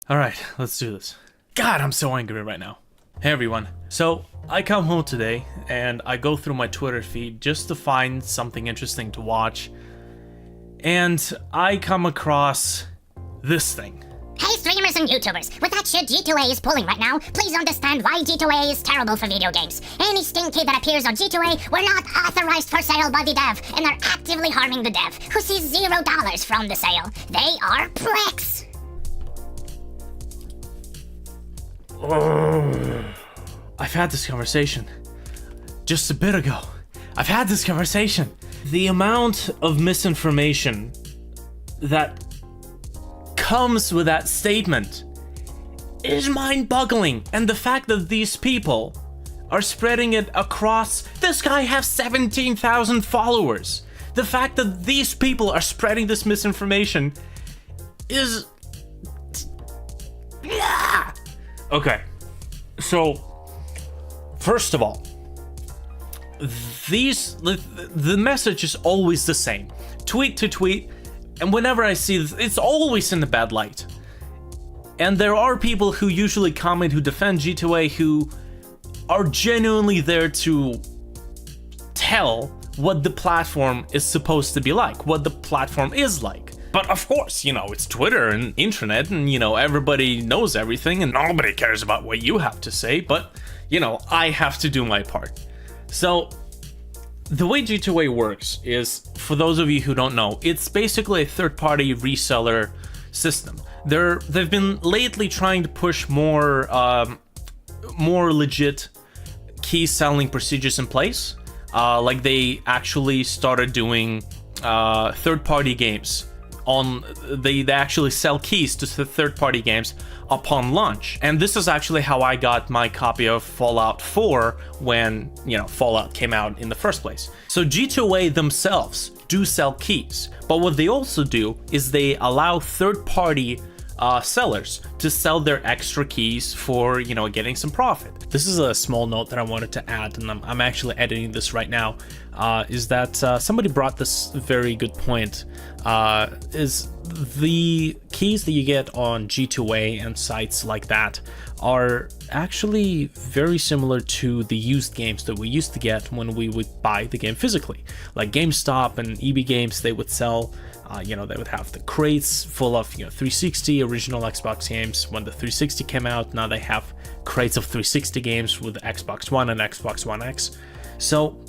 Alright, let's do this. God, I'm so angry right now. Hey everyone. So, I come home today, and I go through my Twitter feed just to find something interesting to watch. And I come across this thing. Hey streamers and YouTubers, with that shit G2A is pulling right now, please understand why G2A is terrible for video games. Any stinky that appears on G2A were not authorized for sale by the dev, and are actively harming the dev, who sees $0 from the sale. They are pricks! I've had this conversation just a bit ago. I've had this conversation. The amount of misinformation that comes with that statement is mind-boggling, and the fact that these people are spreading it across. This guy has 17,000 followers. The fact that these people are spreading this misinformation is okay. So first of all, the message is always the same, tweet to tweet. And whenever I see this, it's always in a bad light. And there are people who usually comment who defend G2A who are genuinely there to tell what the platform is supposed to be like, what the platform is like. But of course, it's Twitter and internet and, everybody knows everything and nobody cares about what you have to say. But, I have to do my part. So the way G2A works is, for those of you who don't know, it's basically a third-party reseller system. They've been lately trying to push more legit key selling procedures in place. Like they actually started doing third-party games. They actually sell keys to third-party games upon launch, and this is actually how I got my copy of Fallout 4 when Fallout came out in the first place. So G2A themselves do sell keys, but what they also do is they allow third-party sellers to sell their extra keys for getting some profit. This is a small note that I wanted to add, and I'm actually editing this right now. Is that somebody brought this very good point. Is the keys that you get on G2A and sites like that are actually very similar to the used games that we used to get when we would buy the game physically. Like GameStop and EB Games, they would sell they would have the crates full of 360 original Xbox games. When the 360 came out, now they have crates of 360 games with Xbox One and Xbox One X. So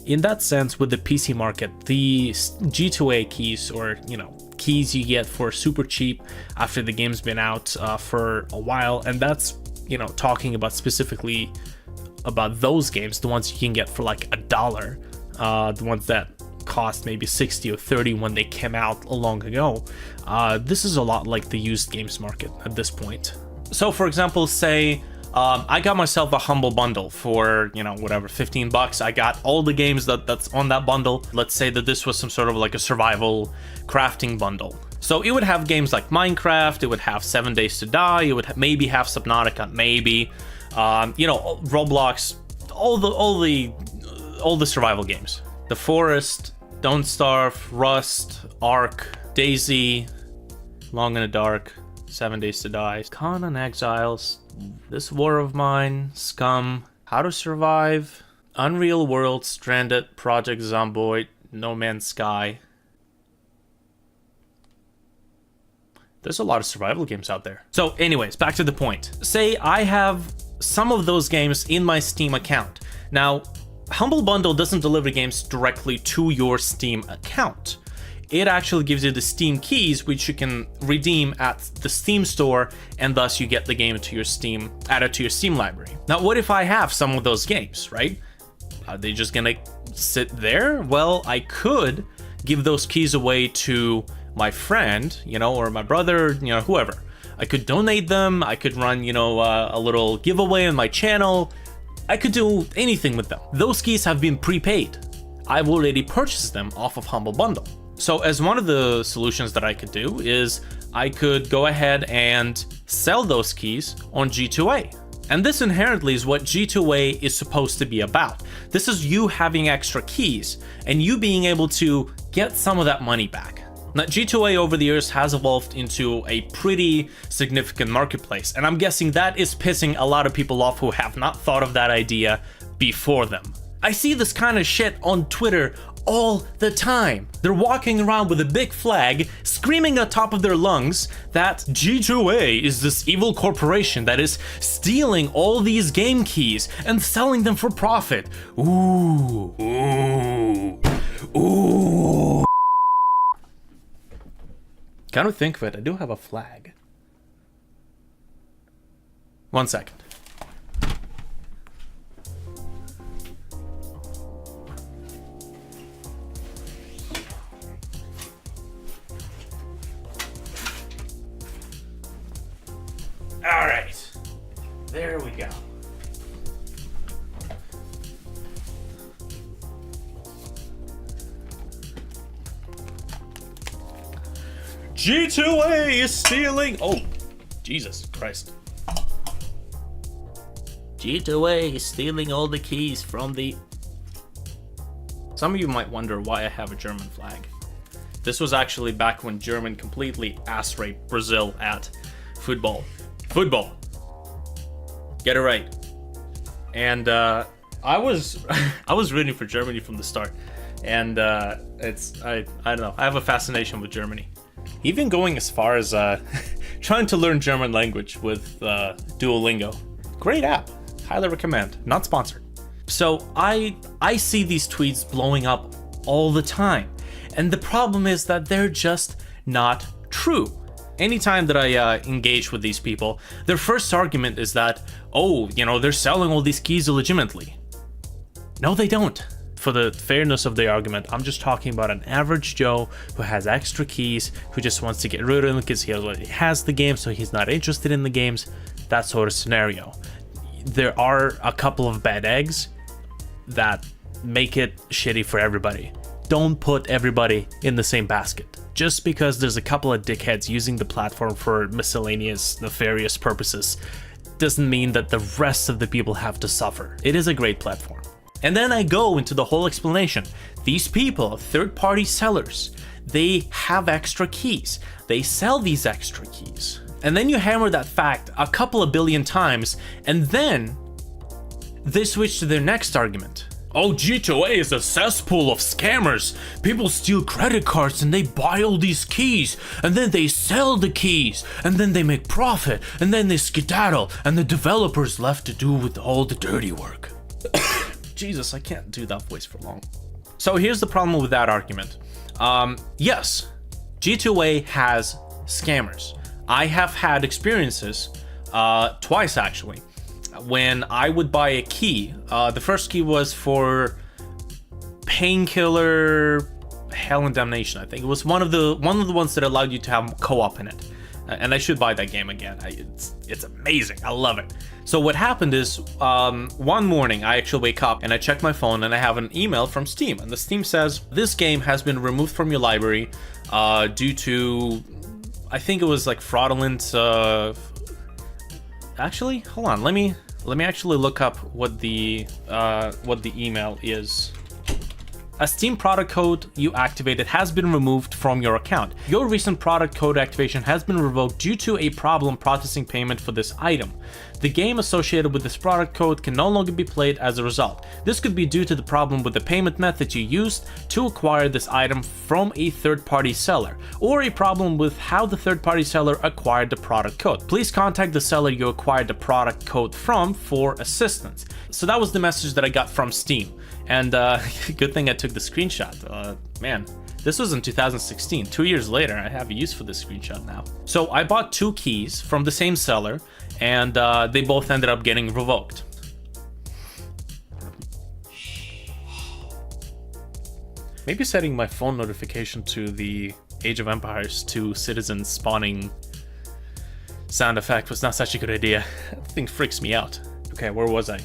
in that sense, with the PC market, the G2A keys, or keys you get for super cheap after the game's been out for a while, and that's talking about specifically about those games, the ones you can get for like $1, the ones that cost maybe 60 or 30 when they came out long ago. This is a lot like the used games market at this point. So for example, say I got myself a Humble Bundle for, whatever, 15 bucks. I got all the games that's on that bundle. Let's say that this was some sort of like a survival crafting bundle. So it would have games like Minecraft, it would have 7 Days to Die, it would maybe have Subnautica, maybe, Roblox, all the survival games. The Forest, Don't Starve, Rust, Ark, Daisy, Long in the Dark, 7 Days to Die, Con and Exiles, This War of Mine, Scum, How to Survive, Unreal World, Stranded, Project Zomboid, No Man's Sky. There's a lot of survival games out there. So anyways, back to the point. Say I have some of those games in my Steam account. Now, Humble Bundle doesn't deliver games directly to your Steam account. It actually gives you the Steam keys, which you can redeem at the Steam store, and thus you get the game to your Steam, added to your Steam library. Now, what if I have some of those games, right? Are they just gonna sit there? Well, I could give those keys away to my friend, or my brother, whoever. I could donate them, I could run, a little giveaway on my channel. I could do anything with them. Those keys have been prepaid. I've already purchased them off of Humble Bundle. So as one of the solutions that I could do is I could go ahead and sell those keys on G2A. And this inherently is what G2A is supposed to be about. This is you having extra keys and you being able to get some of that money back. Now, G2A over the years has evolved into a pretty significant marketplace, and I'm guessing that is pissing a lot of people off who have not thought of that idea before them. I see this kind of shit on Twitter all the time. They're walking around with a big flag, screaming at top of their lungs that G2A is this evil corporation that is stealing all these game keys and selling them for profit. Ooh, ooh, ooh. Kind of think of it, I do have a flag. 1 second. All right, there we go. G2A is stealing. Oh, Jesus Christ. G2A is stealing all the keys from the... Some of you might wonder why I have a German flag. This was actually back when Germany completely ass-raped Brazil at football. Football. Get it right. And I was rooting for Germany from the start. And I don't know. I have a fascination with Germany. Even going as far as trying to learn German language with Duolingo. Great app. Highly recommend. Not sponsored. So I see these tweets blowing up all the time. And the problem is that they're just not true. Anytime that I engage with these people, their first argument is that, oh, you know, they're selling all these keys illegitimately. No, they don't. For the fairness of the argument, I'm just talking about an average Joe who has extra keys, who just wants to get rid of them because he already has the game, so he's not interested in the games. That sort of scenario. There are a couple of bad eggs that make it shitty for everybody. Don't put everybody in the same basket. Just because there's a couple of dickheads using the platform for miscellaneous, nefarious purposes doesn't mean that the rest of the people have to suffer. It is a great platform. And then I go into the whole explanation. These people, third-party sellers, they have extra keys. They sell these extra keys. And then you hammer that fact a couple of billion times, and then they switch to their next argument. Oh, G2A is a cesspool of scammers. People steal credit cards and they buy all these keys, and then they sell the keys, and then they make profit, and then they skedaddle, and the developer's left to do with all the dirty work. Jesus, I can't do that voice for long. So here's the problem with that argument. Yes, G2A has scammers. I have had experiences, twice actually, when I would buy a key. The first key was for Painkiller Hell and Damnation, I think. It was one of the ones that allowed you to have co-op in it. And I should buy that game again. It's amazing. I love it. So what happened is, one morning I actually wake up and I check my phone and I have an email from Steam. And the Steam says, this game has been removed from your library due to, I think it was like fraudulent. Actually, hold on. Let me actually look up what the email is. A Steam product code you activated has been removed from your account. Your recent product code activation has been revoked due to a problem processing payment for this item. The game associated with this product code can no longer be played as a result. This could be due to the problem with the payment method you used to acquire this item from a third-party seller, or a problem with how the third-party seller acquired the product code. Please contact the seller you acquired the product code from for assistance. So that was the message that I got from Steam. And good thing I took the screenshot. Man, this was in 2016. 2 years later, I have a use for this screenshot now. So I bought 2 keys from the same seller, and they both ended up getting revoked. Maybe setting my phone notification to the Age of Empires 2 citizen spawning sound effect was not such a good idea. That thing freaks me out. Okay, where was I?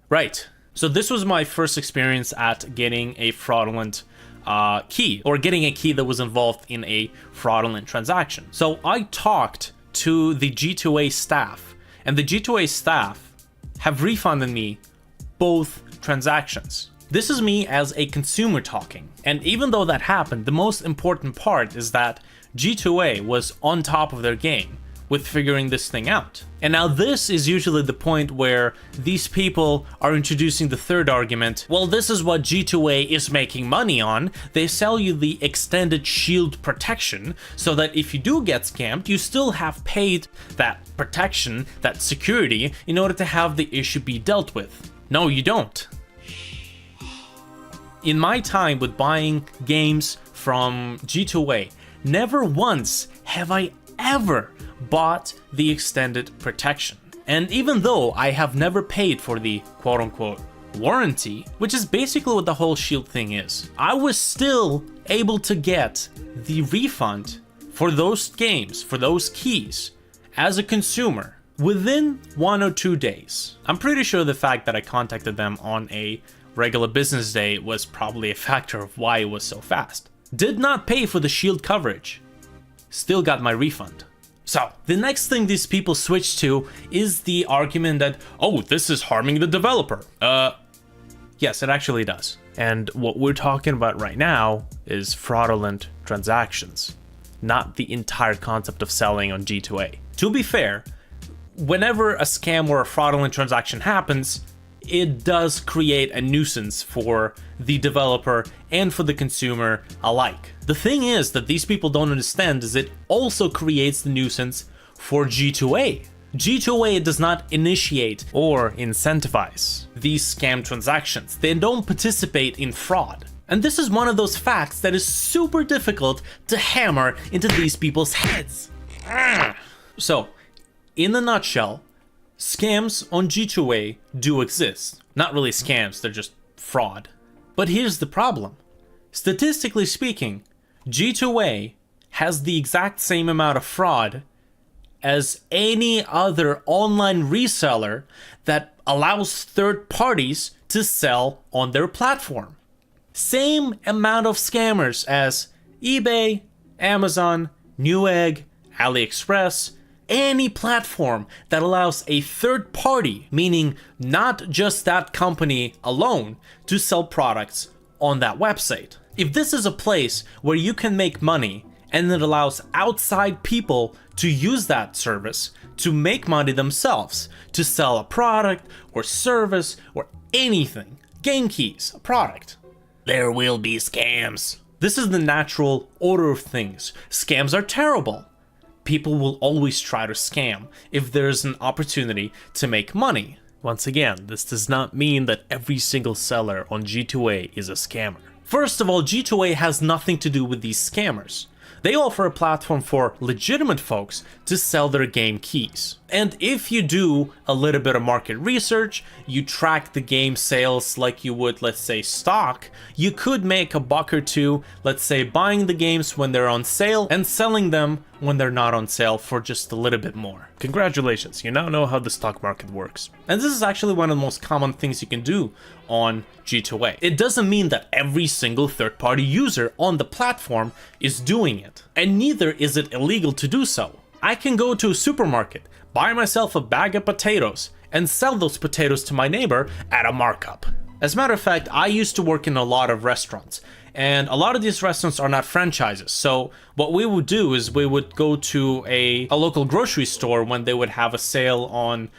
Right. So this was my first experience at getting a fraudulent key, or getting a key that was involved in a fraudulent transaction. So I talked to the G2A staff, and the G2A staff have refunded me both transactions. This is me as a consumer talking. And even though that happened, the most important part is that G2A was on top of their game with figuring this thing out. And now this is usually the point where these people are introducing the third argument. Well, this is what G2A is making money on. They sell you the extended shield protection so that if you do get scammed, you still have paid that protection, that security, in order to have the issue be dealt with. No, you don't. In my time with buying games from G2A, never once have I ever bought the extended protection. And even though I have never paid for the quote-unquote warranty, which is basically what the whole shield thing is, I was still able to get the refund for those games, for those keys, as a consumer within 1 or 2 days. I'm pretty sure the fact that I contacted them on a regular business day was probably a factor of why it was so fast. Did not pay for the shield coverage, still got my refund. So, the next thing these people switch to is the argument that, oh, this is harming the developer. Yes, it actually does. And what we're talking about right now is fraudulent transactions, not the entire concept of selling on G2A. To be fair, whenever a scam or a fraudulent transaction happens, it does create a nuisance for the developer and for the consumer alike. The thing is that these people don't understand is it also creates the nuisance for G2A. G2A does not initiate or incentivize these scam transactions. They don't participate in fraud. And this is one of those facts that is super difficult to hammer into these people's heads. So, in a nutshell, scams on G2A do exist. Not really scams, they're just fraud. But here's the problem. Statistically speaking, G2A has the exact same amount of fraud as any other online reseller that allows third parties to sell on their platform. Same amount of scammers as eBay, Amazon, Newegg, AliExpress, any platform that allows a third party, meaning not just that company alone, to sell products on that website. If this is a place where you can make money and it allows outside people to use that service to make money themselves, to sell a product or service or anything, game keys, a product, there will be scams. This is the natural order of things. Scams are terrible. People will always try to scam if there's an opportunity to make money. Once again, this does not mean that every single seller on G2A is a scammer. First of all, G2A has nothing to do with these scammers. They offer a platform for legitimate folks to sell their game keys. And if you do a little bit of market research, you track the game sales like you would, let's say, stock, you could make a buck or two, let's say, buying the games when they're on sale and selling them when they're not on sale for just a little bit more. Congratulations, you now know how the stock market works. And this is actually one of the most common things you can do on G2A. It doesn't mean that every single third-party user on the platform is doing it, and neither is it illegal to do so. I can go to a supermarket, buy myself a bag of potatoes, and sell those potatoes to my neighbor at a markup. As a matter of fact, I used to work in a lot of restaurants, and a lot of these restaurants are not franchises. So what we would do is we would go to a local grocery store when they would have a sale on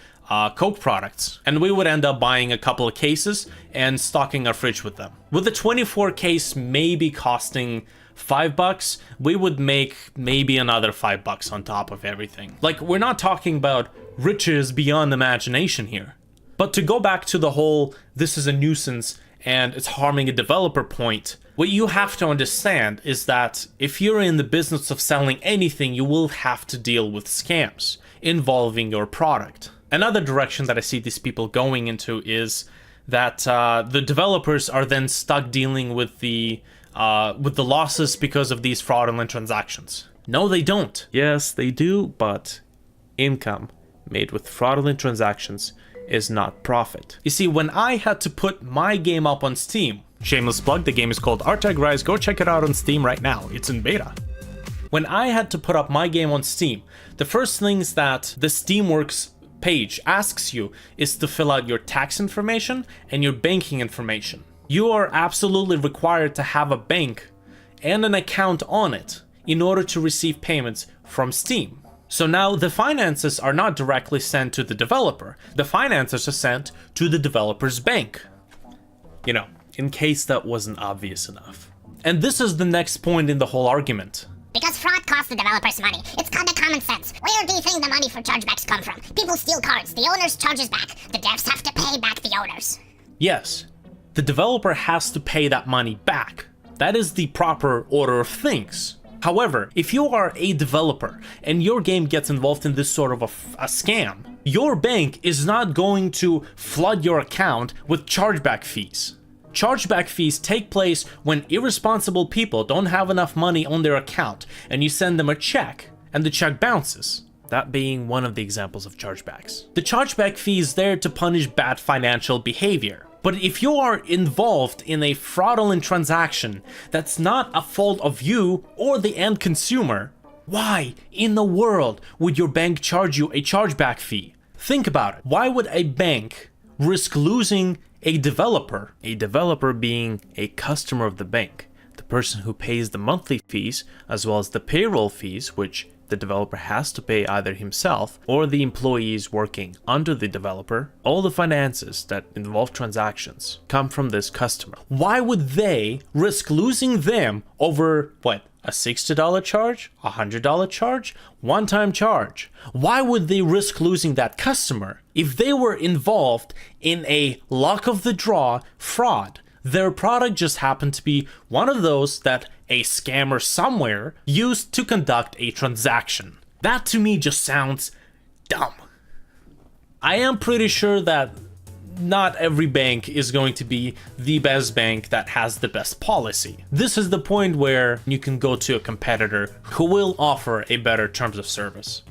Coke products, and we would end up buying a couple of cases and stocking our fridge with them. With the 24 case maybe costing $5, we would make maybe another $5 on top of everything. Like, we're not talking about riches beyond imagination here. But to go back to the whole, this is a nuisance and it's harming a developer point, what you have to understand is that if you're in the business of selling anything, you will have to deal with scams involving your product. Another direction that I see these people going into is that the developers are then stuck dealing with the losses because of these fraudulent transactions. No, they don't. Yes, they do, but income made with fraudulent transactions is not profit. You see, when I had to put my game up on Steam, shameless plug, the game is called Artag Rise, go check it out on Steam right now, it's in beta. When I had to put up my game on Steam, the first things that the Steamworks page asks you is to fill out your tax information and your banking information. You are absolutely required to have a bank and an account on it in order to receive payments from Steam. So now the finances are not directly sent to the developer. The finances are sent to the developer's bank. You know, in case that wasn't obvious enough. And this is the next point in the whole argument. Because fraud costs the developers money. It's kinda common sense. Where do you think the money for chargebacks come from? People steal cards, the owners charges back. The devs have to pay back the owners. Yes, the developer has to pay that money back. That is the proper order of things. However, if you are a developer and your game gets involved in this sort of a scam, your bank is not going to flood your account with chargeback fees. Chargeback fees take place when irresponsible people don't have enough money on their account and you send them a check and the check bounces. That being one of the examples of chargebacks. The chargeback fee is there to punish bad financial behavior. But if you are involved in a fraudulent transaction that's not a fault of you or the end consumer, why in the world would your bank charge you a chargeback fee? Think about it. Why would a bank risk losing a developer being a customer of the bank, the person who pays the monthly fees as well as the payroll fees, which the developer has to pay either himself or the employees working under the developer? All the finances that involve transactions come from this customer. Why would they risk losing them over what? A $60 charge? A $100 charge? One-time charge? Why would they risk losing that customer if they were involved in a luck of the draw fraud? Their product just happened to be one of those that a scammer somewhere used to conduct a transaction. That to me just sounds dumb. I am pretty sure that not every bank is going to be the best bank that has the best policy. This is the point where you can go to a competitor who will offer a better terms of service.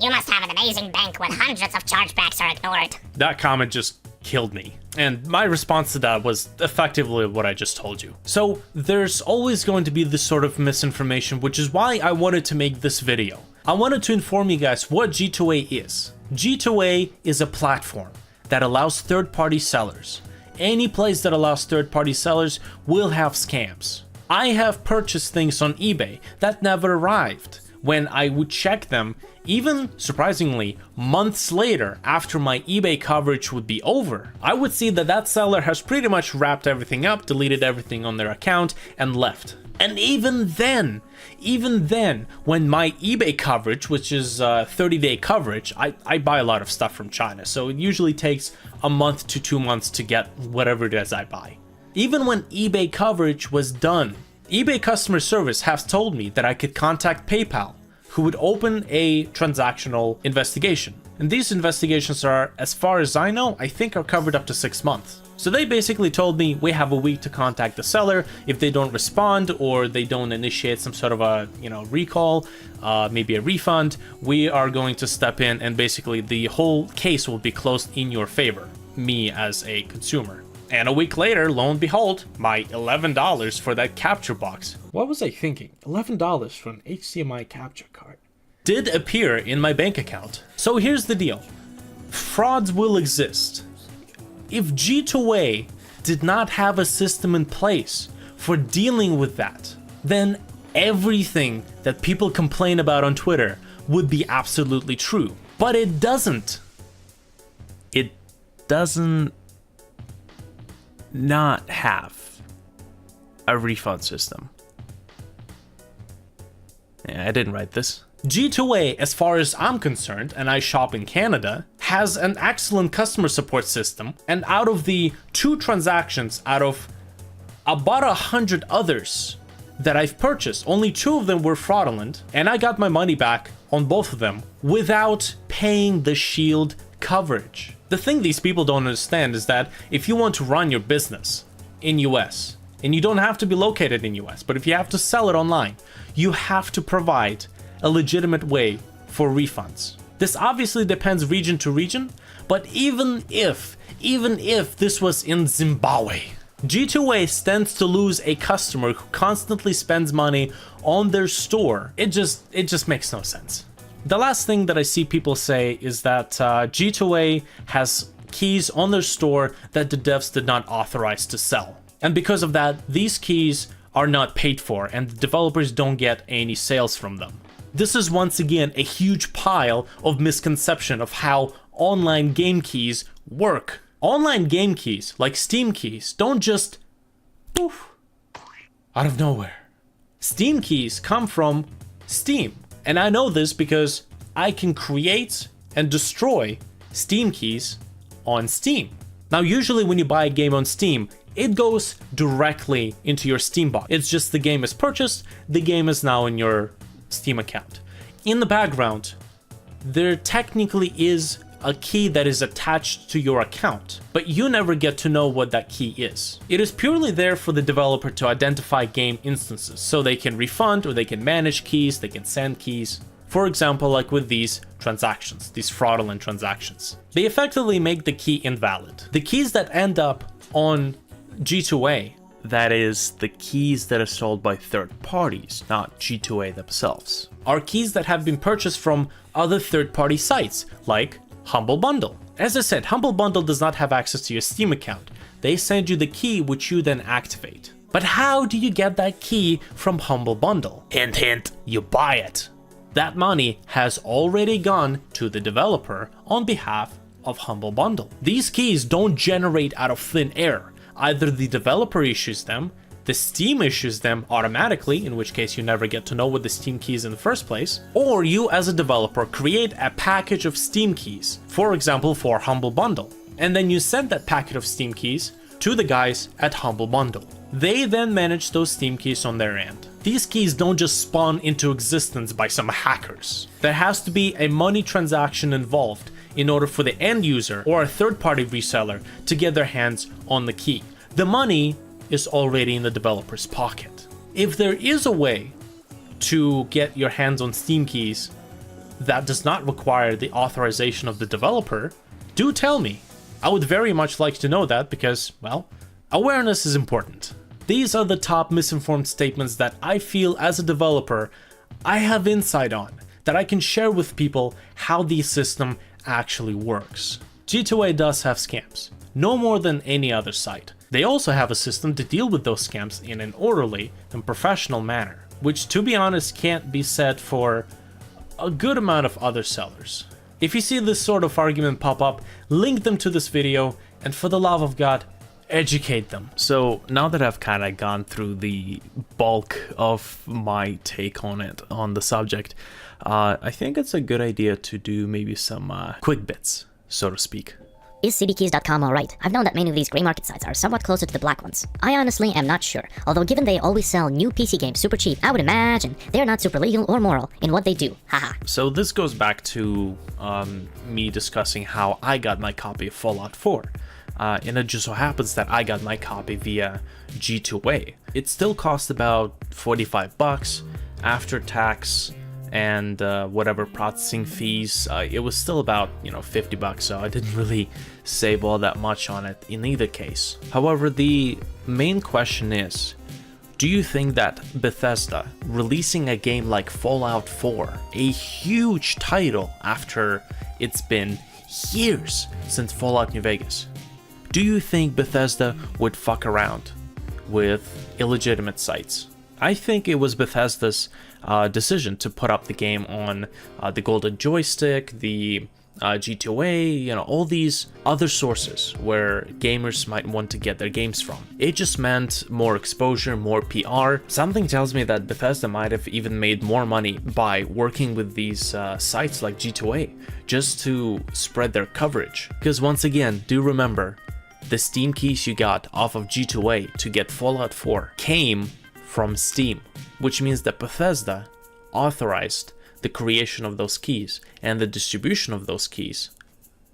You must have an amazing bank when hundreds of chargebacks are ignored. That comment just killed me. And my response to that was effectively what I just told you. So there's always going to be this sort of misinformation, which is why I wanted to make this video. I wanted to inform you guys what G2A is. G2A is a platform that allows third-party sellers. Any place that allows third-party sellers will have scams. I have purchased things on eBay that never arrived. When I would check them, even surprisingly, months later after my eBay coverage would be over, I would see that that seller has pretty much wrapped everything up, deleted everything on their account, and left. And even then, when my eBay coverage, which is 30-day coverage, I buy a lot of stuff from China, so it usually takes a month to 2 months to get whatever it is I buy. Even when eBay coverage was done, eBay customer service has told me that I could contact PayPal, who would open a transactional investigation. And these investigations are, as far as I know, I think are covered up to 6 months. So they basically told me we have a week to contact the seller. If they don't respond or they don't initiate some sort of a, recall, maybe a refund, we are going to step in and basically the whole case will be closed in your favor, me as a consumer. And a week later, lo and behold, my $11 for that capture box. What was I thinking? $11 for an HDMI capture card did appear in my bank account. So here's the deal. Frauds will exist. If G2A did not have a system in place for dealing with that, then everything that people complain about on Twitter would be absolutely true. But it doesn't. It doesn't not have a refund system. Yeah, I didn't write this. G2A, as far as I'm concerned, and I shop in Canada, has an excellent customer support system, and out of the 2 transactions out of about 100 others that I've purchased, only 2 of them were fraudulent, and I got my money back on both of them without paying the shield coverage. The thing these people don't understand is that if you want to run your business in US, and you don't have to be located in US, but if you have to sell it online, you have to provide a legitimate way for refunds. This obviously depends region to region, but even if this was in Zimbabwe, G2A stands to lose a customer who constantly spends money on their store. It just makes no sense. The last thing that I see people say is that G2A has keys on their store that the devs did not authorize to sell. And because of that, these keys are not paid for, and the developers don't get any sales from them. This is once again a huge pile of misconception of how online game keys work. Online game keys, like Steam keys, don't just poof out of nowhere. Steam keys come from Steam, and I know this because I can create and destroy Steam keys on Steam. Now, usually when you buy a game on Steam, it goes directly into your Steam box. It's just the game is purchased, the game is now in your Steam account. In the background, there technically is a key that is attached to your account, but you never get to know what that key is. It is purely there for the developer to identify game instances, so they can refund or they can manage keys, they can send keys. For example, like with these transactions, these fraudulent transactions. They effectively make the key invalid. The keys that end up on G2A, that is, the keys that are sold by third parties, not G2A themselves, are keys that have been purchased from other third-party sites, like Humble Bundle. As I said, Humble Bundle does not have access to your Steam account. They send you the key, which you then activate. But how do you get that key from Humble Bundle? Hint, hint, you buy it. That money has already gone to the developer on behalf of Humble Bundle. These keys don't generate out of thin air. Either the developer issues them, the Steam issues them automatically, in which case you never get to know what the Steam key is in the first place, or you as a developer create a package of Steam keys, for example for Humble Bundle, and then you send that packet of Steam keys to the guys at Humble Bundle. They then manage those Steam keys on their end. These keys don't just spawn into existence by some hackers. There has to be a money transaction involved in order for the end user or a third-party reseller to get their hands on the key. The money is already in the developer's pocket. If there is a way to get your hands on Steam keys that does not require the authorization of the developer, do tell me. I would very much like to know that because, well, awareness is important. These are the top misinformed statements that I feel as a developer I have insight on, that I can share with people how the system actually works. G2A does have scams, no more than any other site. They also have a system to deal with those scams in an orderly and professional manner, which to be honest can't be said for a good amount of other sellers. If you see this sort of argument pop up, link them to this video, and for the love of God, educate them. So now that I've kind of gone through the bulk of my take on it, on the subject, I think it's a good idea to do maybe some quick bits, so to speak. Is cdkeys.com alright? I've known that many of these grey market sites are somewhat closer to the black ones. I honestly am not sure, although given they always sell new PC games super cheap, I would imagine they're not super legal or moral in what they do, haha. So this goes back to me discussing how I got my copy of Fallout 4. And it just so happens that I got my copy via G2A. It still cost about $45 after tax and whatever processing fees. It was still about, $50, so I didn't really save all that much on it in either case. However, the main question is, do you think that Bethesda releasing a game like Fallout 4, a huge title after it's been years since Fallout New Vegas, do you think Bethesda would fuck around with illegitimate sites? I think it was Bethesda's decision to put up the game on the Golden Joystick, the G2A, all these other sources where gamers might want to get their games from. It just meant more exposure, more PR. Something tells me that Bethesda might have even made more money by working with these sites like G2A just to spread their coverage. Because once again, do remember, the Steam keys you got off of G2A to get Fallout 4 came from Steam, which means that Bethesda authorized the creation of those keys and the distribution of those keys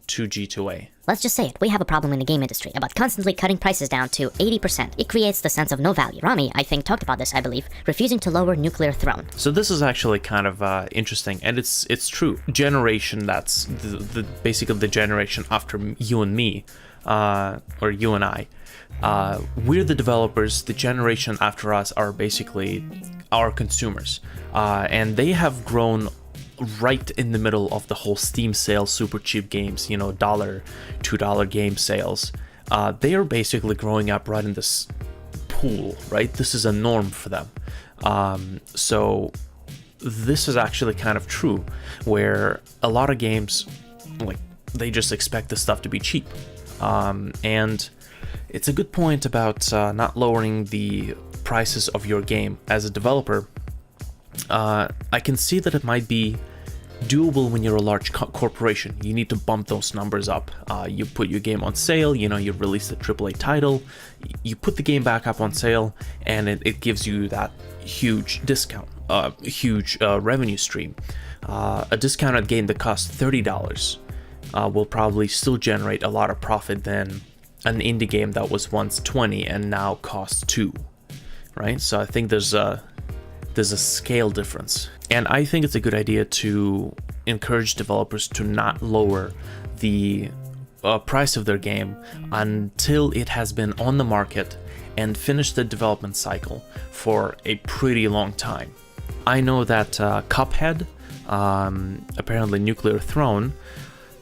to G2A. Let's just say it, we have a problem in the game industry about constantly cutting prices down to 80%. It creates the sense of no value. Rami, I think, talked about this, I believe, refusing to lower nuclear throne. So this is actually kind of interesting, and it's true. Generation, that's basically the generation after you and me, or you and I. We're the developers. The generation after us are basically our consumers, and they have grown right in the middle of the whole Steam sale, super cheap games, $1, $2 game sales. They are basically growing up right in this cool, right? This is a norm for them. So this is actually kind of true, where a lot of games, like, they just expect the stuff to be cheap. And it's a good point about not lowering the prices of your game. As a developer, I can see that it might be doable when you're a large corporation. You need to bump those numbers up. You put your game on sale, you release a AAA title, you put the game back up on sale, and it gives you that huge discount, huge revenue stream. A discounted game that costs $30 will probably still generate a lot of profit than an indie game that was once $20 and now costs $2, right? So I think there's a scale difference. And I think it's a good idea to encourage developers to not lower the price of their game until it has been on the market and finished the development cycle for a pretty long time. I know that Cuphead, apparently Nuclear Throne,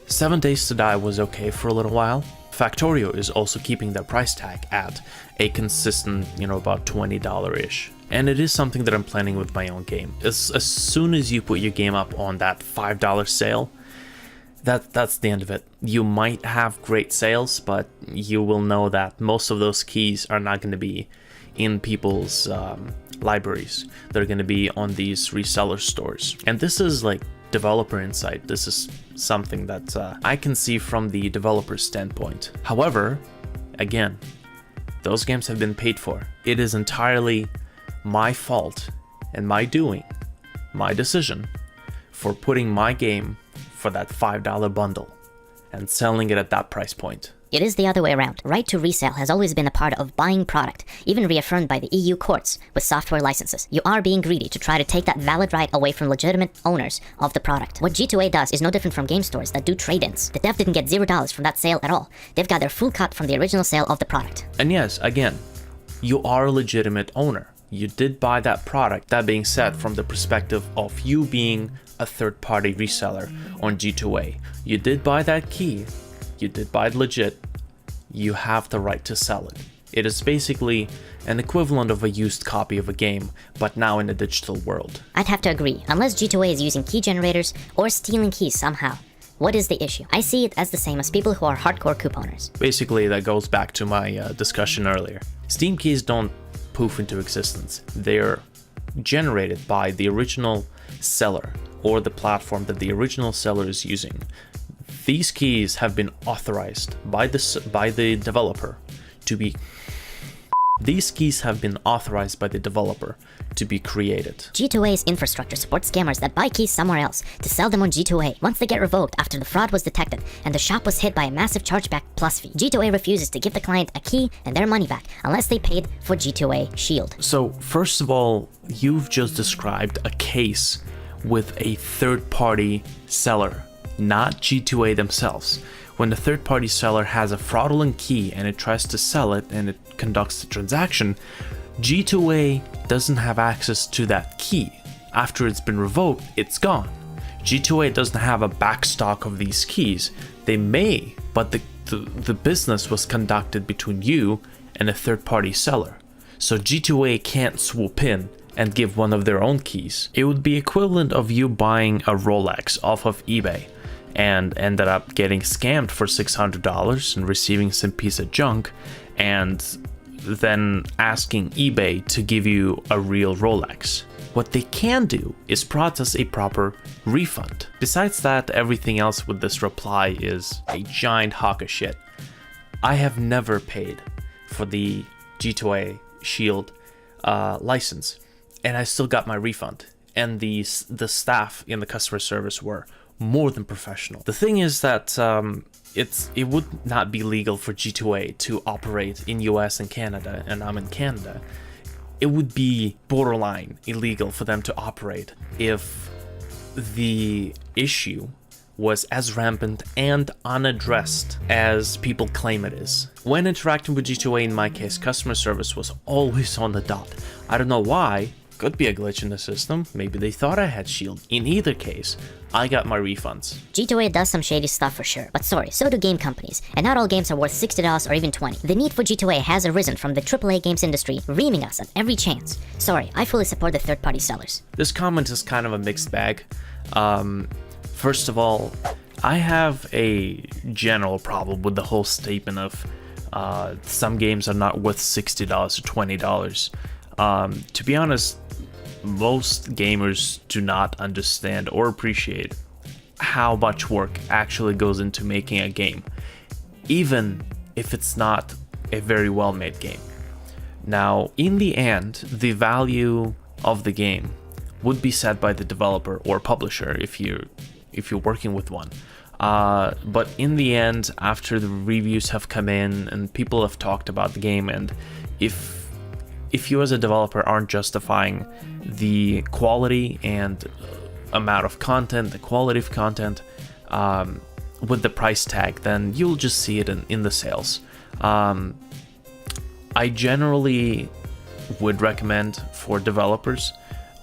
7 Days to Die was okay for a little while. Factorio is also keeping their price tag at a consistent, about $20-ish. And it is something that I'm planning with my own game. As soon as you put your game up on that $5 sale, that's the end of it. You might have great sales, but you will know that most of those keys are not going to be in people's libraries. They're going to be on these reseller stores. And this is like developer insight. This is something that I can see from the developer's standpoint. However, again, those games have been paid for. It is entirely my fault and my doing, my decision for putting my game for that $5 bundle and selling it at that price point. It is the other way around. Right to resale has always been a part of buying product, even reaffirmed by the EU courts with software licenses. You are being greedy to try to take that valid right away from legitimate owners of the product. What G2A does is no different from game stores that do trade-ins. The dev didn't get $0 from that sale at all. They've got their full cut from the original sale of the product. And yes, again, you are a legitimate owner. You did buy that product. That being said, from the perspective of you being a third-party reseller on G2A, you did buy that key. You did buy it legit. You have the right to sell it. It is basically an equivalent of a used copy of a game, but now in a digital world. I'd have to agree, unless G2A is using key generators or stealing keys somehow. What is the issue? I see it as the same as people who are hardcore couponers. Basically, that goes back to my discussion earlier. Steam keys don't poof into existence. They're generated by the original seller or the platform that the original seller is using. These keys have been authorized by the developer to be. These keys have been authorized by the developer to be created. G2A's infrastructure supports scammers that buy keys somewhere else to sell them on G2A. Once they get revoked after the fraud was detected and the shop was hit by a massive chargeback plus fee, G2A refuses to give the client a key and their money back unless they paid for G2A Shield. So first of all, you've just described a case with a third-party seller, not G2A themselves. When the third-party seller has a fraudulent key and it tries to sell it and it conducts the transaction, G2A doesn't have access to that key. After it's been revoked, it's gone. G2A doesn't have a backstock of these keys. They may, but the business was conducted between you and a third-party seller. So G2A can't swoop in and give one of their own keys. It would be equivalent of you buying a Rolex off of eBay and ended up getting scammed for $600 and receiving some piece of junk, and then asking eBay to give you a real Rolex. What they can do is process a proper refund. Besides that, everything else with this reply is a giant hunk of shit. I have never paid for the G2A Shield license, and I still got my refund. And the staff in the customer service were more than professional. The thing is that it would not be legal for G2A to operate in US and Canada, and I'm in Canada. It would be borderline illegal for them to operate if the issue was as rampant and unaddressed as people claim it is. When interacting with G2A, in my case, customer service was always on the dot. I don't know why, Could be a glitch in the system. Maybe they thought I had shield. In either case, I got my refunds. G2A does some shady stuff for sure, but sorry, so do game companies, and not all games are worth $60 or even $20. The need for G2A has arisen from the AAA games industry, reaming us at every chance. Sorry, I fully support the third-party sellers. This comment is kind of a mixed bag. First of all, I have a general problem with the whole statement of some games are not worth $60 or $20. To be honest, most gamers do not understand or appreciate how much work actually goes into making a game, even if it's not a very well-made game. Now, in the end, the value of the game would be set by the developer or publisher if you're working with one. But in the end, after the reviews have come in and people have talked about the game, and if you as a developer aren't justifying the quality and amount of content, the quality of content, with the price tag, then you'll just see it in the sales. I generally would recommend for developers,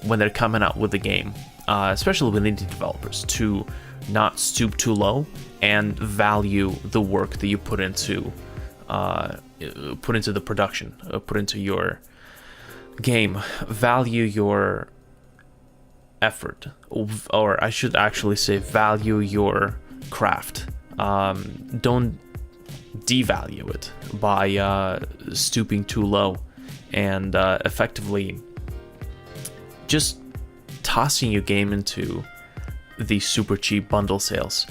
when they're coming out with a game, especially with indie developers, to not stoop too low and value the work that you put into the production, put into your game. Value your effort, or I should actually say value your craft. Don't devalue it by stooping too low and effectively just tossing your game into the super cheap bundle sales.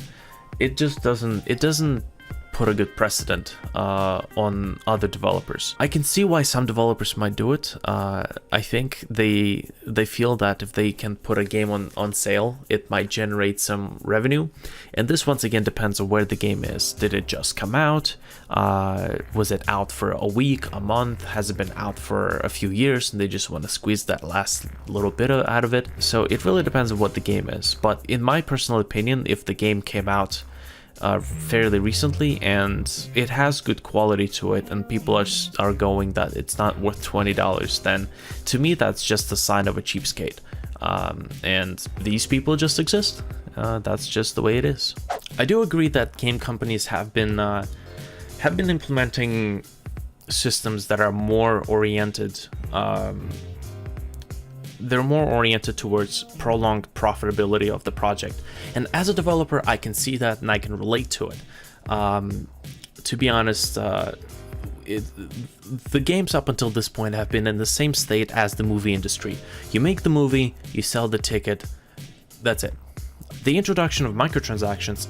It doesn't put a good precedent on other developers. I can see why some developers might do it. I think they feel that if they can put a game on sale, it might generate some revenue. And this once again depends on where the game is. Did it just come out? Was it out for a week, a month? Has it been out for a few years and they just want to squeeze that last little bit out of it? So it really depends on what the game is. But in my personal opinion, if the game came out fairly recently and it has good quality to it and people are going that it's not worth $20, then to me that's just a sign of a cheapskate, and these people just exist. That's just the way it is. I do agree that game companies have been implementing systems that are more oriented towards prolonged profitability of the project. And as a developer, I can see that and I can relate to it. To be honest, the games up until this point have been in the same state as the movie industry. You make the movie, you sell the ticket, that's it. The introduction of microtransactions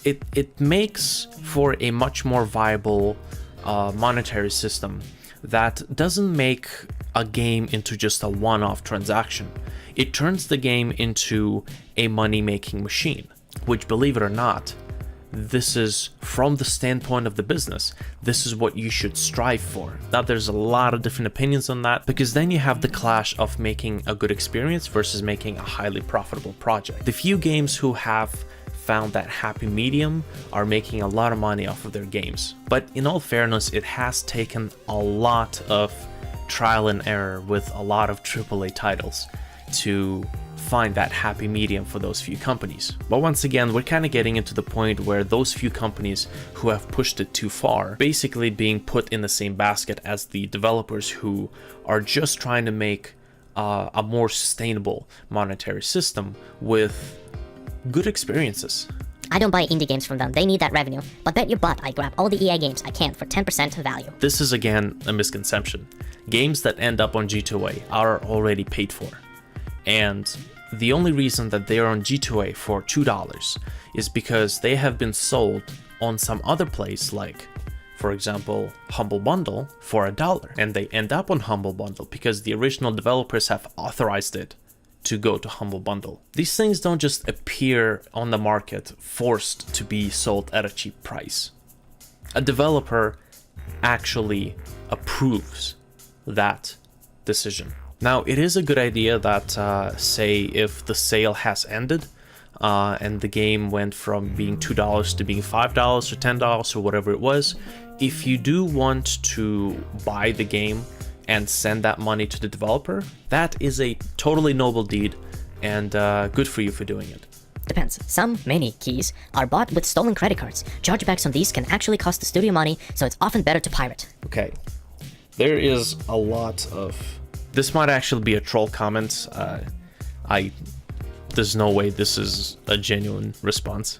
it makes for a much more viable monetary system that doesn't make a game into just a one-off transaction. It turns the game into a money-making machine, which, believe it or not, this is, from the standpoint of the business, this is what you should strive for. Now, there's a lot of different opinions on that, because then you have the clash of making a good experience versus making a highly profitable project. The few games who have found that happy medium are making a lot of money off of their games. But in all fairness, it has taken a lot of trial and error with a lot of AAA titles to find that happy medium for those few companies. But once again, we're kind of getting into the point where those few companies who have pushed it too far, basically being put in the same basket as the developers who are just trying to make a more sustainable monetary system with good experiences. I don't buy indie games from them, they need that revenue. But bet your butt I grab all the EA games I can for 10% value. This is again a misconception. Games that end up on G2A are already paid for. And the only reason that they are on G2A for $2 is because they have been sold on some other place, like, for example, Humble Bundle for $1. And they end up on Humble Bundle because the original developers have authorized it to go to Humble Bundle. These things don't just appear on the market forced to be sold at a cheap price. A developer actually approves that decision. Now, it is a good idea that, say, if the sale has ended and the game went from being $2 to being $5 or $10 or whatever it was, if you do want to buy the game and send that money to the developer, that is a totally noble deed, and good for you for doing it. Depends. Some, many, keys are bought with stolen credit cards. Chargebacks on these can actually cost the studio money, so it's often better to pirate. Okay, there is a lot of... This might actually be a troll comment. There's no way this is a genuine response.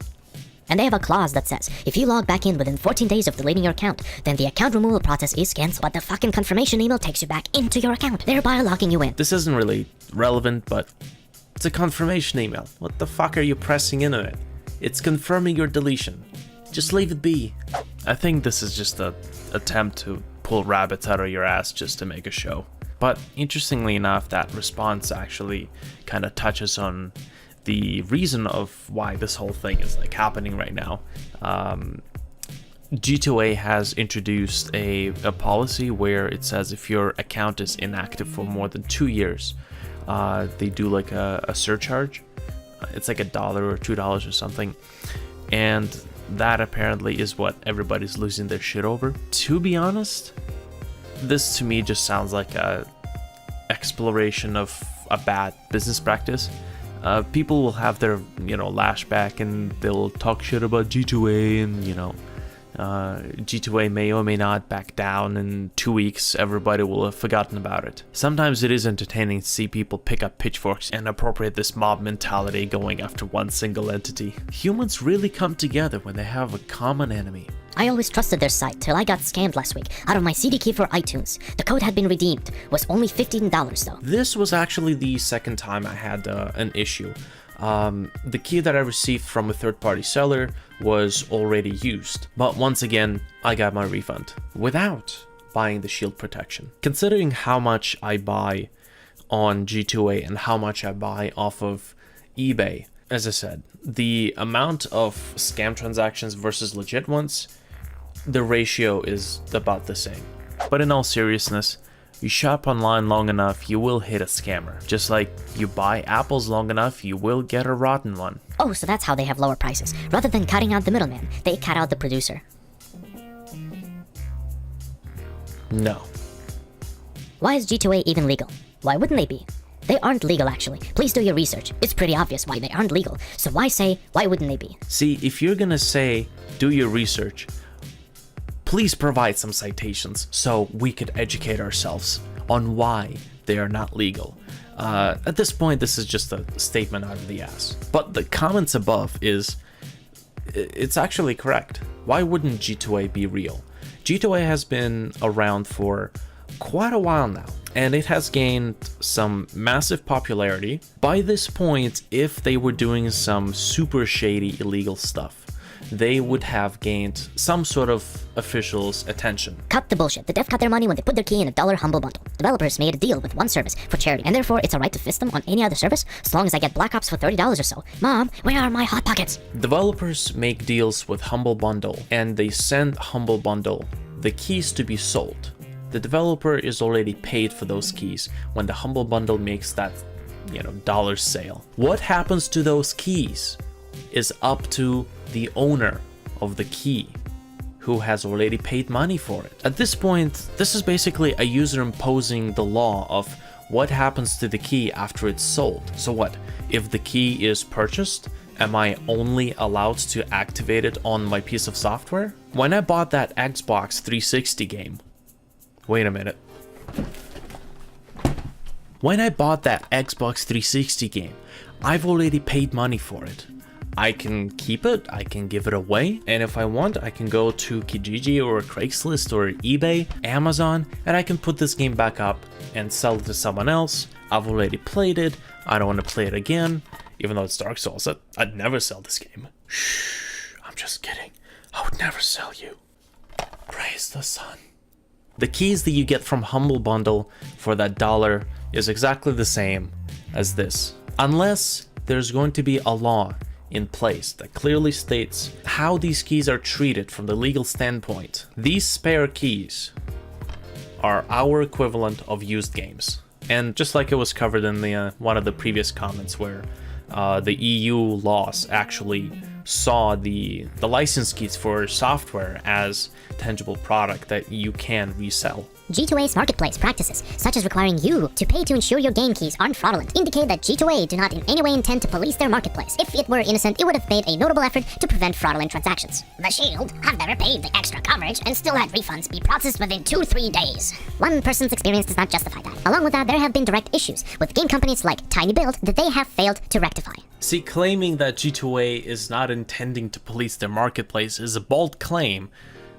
And they have a clause that says, if you log back in within 14 days of deleting your account, then the account removal process is cancelled, but the fucking confirmation email takes you back into your account, thereby locking you in. This isn't really relevant, but it's a confirmation email. What the fuck are you pressing into it? It's confirming your deletion. Just leave it be. I think this is just an attempt to pull rabbits out of your ass just to make a show. But interestingly enough, that response actually kind of touches on the reason of why this whole thing is like happening right now. G2A has introduced a policy where it says if your account is inactive for more than 2 years, they do like a surcharge. It's like $1 or $2 or something, and that apparently is what everybody's losing their shit over. To be honest, this to me just sounds like a exploration of a bad business practice. People will have their, lash back and they'll talk shit about G2A, and, G2A may or may not back down. In 2 weeks, everybody will have forgotten about it. Sometimes it is entertaining to see people pick up pitchforks and appropriate this mob mentality going after one single entity. Humans really come together when they have a common enemy. I always trusted their site till I got scammed last week out of my CD key for iTunes. The code had been redeemed. Was only $15 though. This was actually the second time I had an issue. The key that I received from a third-party seller was already used, but once again, I got my refund without buying the shield protection. Considering how much I buy on G2A and how much I buy off of eBay, as I said, the amount of scam transactions versus legit ones, the ratio is about the same. But in all seriousness, you shop online long enough, you will hit a scammer. Just like you buy apples long enough, you will get a rotten one. Oh, so that's how they have lower prices. Rather than cutting out the middleman, they cut out the producer. No. Why is G2A even legal? Why wouldn't they be? They aren't legal actually. Please do your research. It's pretty obvious why they aren't legal. So why wouldn't they be? See, if you're gonna say, do your research, please provide some citations so we could educate ourselves on why they are not legal. At this point, this is just a statement out of the ass. But the comments above it's actually correct. Why wouldn't G2A be real? G2A has been around for quite a while now, and it has gained some massive popularity. By this point, if they were doing some super shady illegal stuff, they would have gained some sort of official's attention. Cut the bullshit. The dev cut their money when they put their key in a $1 humble bundle. Developers made a deal with one service for charity, and therefore it's alright to fist them on any other service as long as I get Black Ops for $30 or so. Mom, where are my Hot Pockets? Developers make deals with Humble Bundle, and they send Humble Bundle the keys to be sold. The developer is already paid for those keys when the Humble Bundle makes that, dollar sale. What happens to those keys is up to the owner of the key, who has already paid money for it. At this point, this is basically a user imposing the law of what happens to the key after it's sold. So what, if the key is purchased, am I only allowed to activate it on my piece of software? When I bought that Xbox 360 game, wait a minute. When I bought that Xbox 360 game, I've already paid money for it. I can keep it, I can give it away, and if I want, I can go to Kijiji or Craigslist or eBay, Amazon, and I can put this game back up and sell it to someone else. I've already played it, I don't want to play it again, even though it's Dark Souls. I'd never sell this game. Shh, I'm just kidding. I would never sell you. Praise the sun. The keys that you get from Humble Bundle for that $1 is exactly the same as this, unless there's going to be a law in place that clearly states how these keys are treated from the legal standpoint. These spare keys are our equivalent of used games. And just like it was covered in the one of the previous comments where the EU laws actually saw the license keys for software as tangible product that you can resell. G2A's marketplace practices, such as requiring you to pay to ensure your game keys aren't fraudulent, indicate that G2A do not in any way intend to police their marketplace. If it were innocent, it would have made a notable effort to prevent fraudulent transactions. The Shield have never paid the extra coverage and still had refunds be processed within 2-3 days. One person's experience does not justify that. Along with that, there have been direct issues with game companies like Tiny Build that they have failed to rectify. See, claiming that G2A is not intending to police their marketplace is a bold claim,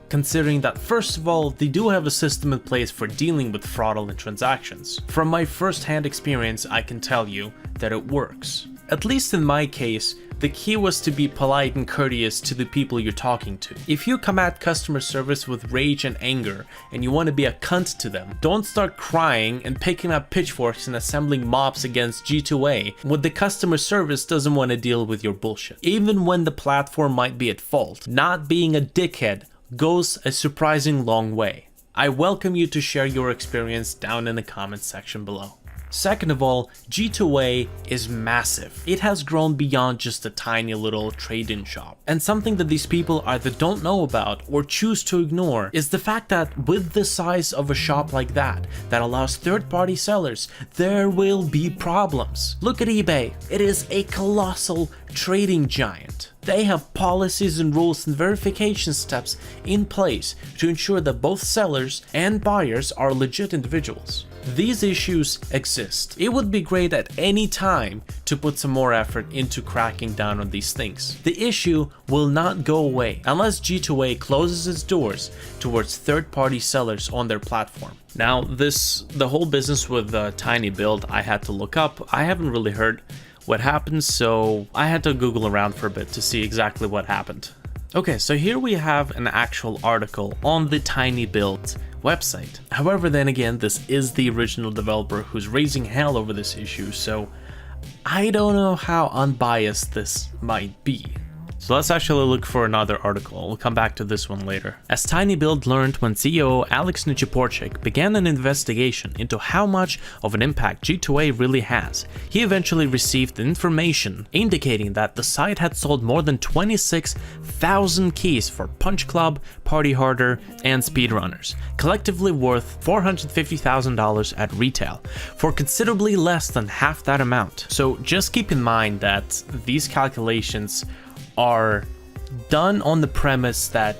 considering that first of all, they do have a system in place for dealing with fraudulent transactions. From my first-hand experience, I can tell you that it works. At least in my case, the key was to be polite and courteous to the people you're talking to. If you come at customer service with rage and anger and you want to be a cunt to them, don't start crying and picking up pitchforks and assembling mobs against G2A when the customer service doesn't want to deal with your bullshit. Even when the platform might be at fault, not being a dickhead goes a surprising long way. I welcome you to share your experience down in the comments section below. Second of all, G2A is massive. It has grown beyond just a tiny little trade-in shop. And something that these people either don't know about or choose to ignore is the fact that with the size of a shop like that allows third-party sellers, there will be problems. Look at eBay. It is a colossal trading giant. They have policies and rules and verification steps in place to ensure that both sellers and buyers are legit individuals. These issues exist. It would be great at any time to put some more effort into cracking down on these things. The issue will not go away unless G2A closes its doors towards third-party sellers on their platform. Now, the whole business with Tiny Build, I had to look up. I haven't really heard what happened, so I had to Google around for a bit to see exactly what happened. Okay, so here we have an actual article on the Tiny Build website. However, then again, this is the original developer who's raising hell over this issue, so I don't know how unbiased this might be. So let's actually look for another article. We'll come back to this one later. As Tiny Build learned when CEO Alex Nichiporchik began an investigation into how much of an impact G2A really has, he eventually received information indicating that the site had sold more than 26,000 keys for Punch Club, Party Harder, and speedrunners, collectively worth $450,000 at retail, for considerably less than half that amount. So just keep in mind that these calculations are done on the premise that